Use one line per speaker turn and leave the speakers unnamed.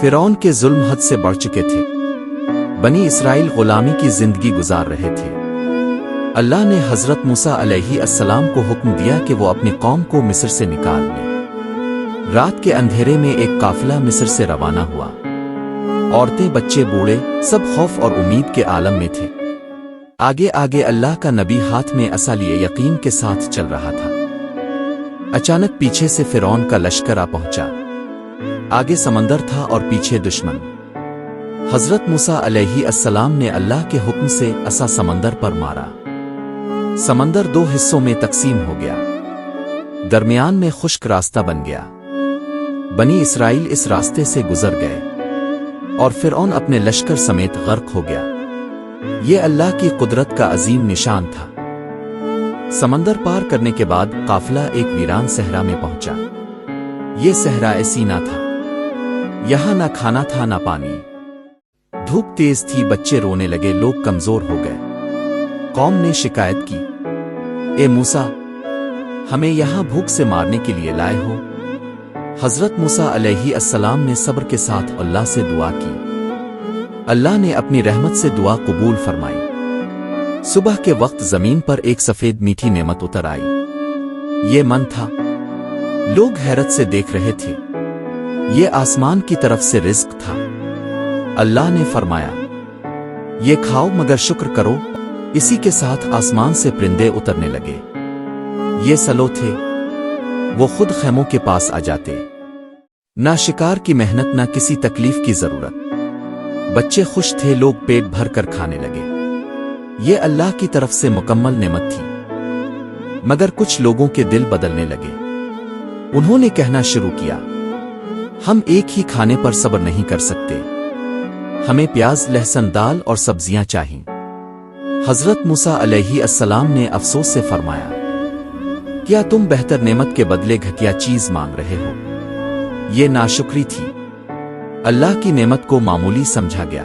فرعون کے ظلم حد سے بڑھ چکے تھے۔ بنی اسرائیل غلامی کی زندگی گزار رہے تھے۔ اللہ نے حضرت موسیٰ علیہ السلام کو حکم دیا کہ وہ اپنی قوم کو مصر سے نکال لیں۔ رات کے اندھیرے میں ایک قافلہ مصر سے روانہ ہوا۔ عورتیں، بچے، بوڑھے سب خوف اور امید کے عالم میں تھے۔ آگے آگے اللہ کا نبی ہاتھ میں عصا لیے یقین کے ساتھ چل رہا تھا۔ اچانک پیچھے سے فرعون کا لشکر آ پہنچا۔ آگے سمندر تھا اور پیچھے دشمن۔ حضرت موسیٰ علیہ السلام نے اللہ کے حکم سے عصا سمندر پر مارا۔ سمندر دو حصوں میں تقسیم ہو گیا۔ درمیان میں خشک راستہ بن گیا۔ بنی اسرائیل اس راستے سے گزر گئے اور فرعون اپنے لشکر سمیت غرق ہو گیا۔ یہ اللہ کی قدرت کا عظیم نشان تھا۔ سمندر پار کرنے کے بعد قافلہ ایک ویران صحرا میں پہنچا۔ یہ صحرائے سینا تھا۔ یہاں نہ کھانا تھا نہ پانی۔ دھوپ تیز تھی، بچے رونے لگے، لوگ کمزور ہو گئے۔ قوم نے شکایت کی، اے موسیٰ، ہمیں یہاں بھوک سے مارنے کے لیے لائے ہو؟ حضرت موسیٰ علیہ السلام نے صبر کے ساتھ اللہ سے دعا کی۔ اللہ نے اپنی رحمت سے دعا قبول فرمائی۔ صبح کے وقت زمین پر ایک سفید میٹھی نعمت اتر آئی۔ یہ من تھا۔ لوگ حیرت سے دیکھ رہے تھے۔ یہ آسمان کی طرف سے رزق تھا۔ اللہ نے فرمایا، یہ کھاؤ مگر شکر کرو۔ اسی کے ساتھ آسمان سے پرندے اترنے لگے۔ یہ سلو تھے، وہ خود خیموں کے پاس آ جاتے۔ نہ شکار کی محنت، نہ کسی تکلیف کی ضرورت۔ بچے خوش تھے، لوگ پیٹ بھر کر کھانے لگے۔ یہ اللہ کی طرف سے مکمل نعمت تھی۔ مگر کچھ لوگوں کے دل بدلنے لگے۔ انہوں نے کہنا شروع کیا، ہم ایک ہی کھانے پر صبر نہیں کر سکتے، ہمیں پیاز، لہسن، دال اور سبزیاں چاہئیں۔ حضرت موسیٰ علیہ السلام نے افسوس سے فرمایا، کیا تم بہتر نعمت کے بدلے گھٹیا چیز مانگ رہے ہو؟ یہ ناشکری تھی۔ اللہ کی نعمت کو معمولی سمجھا گیا۔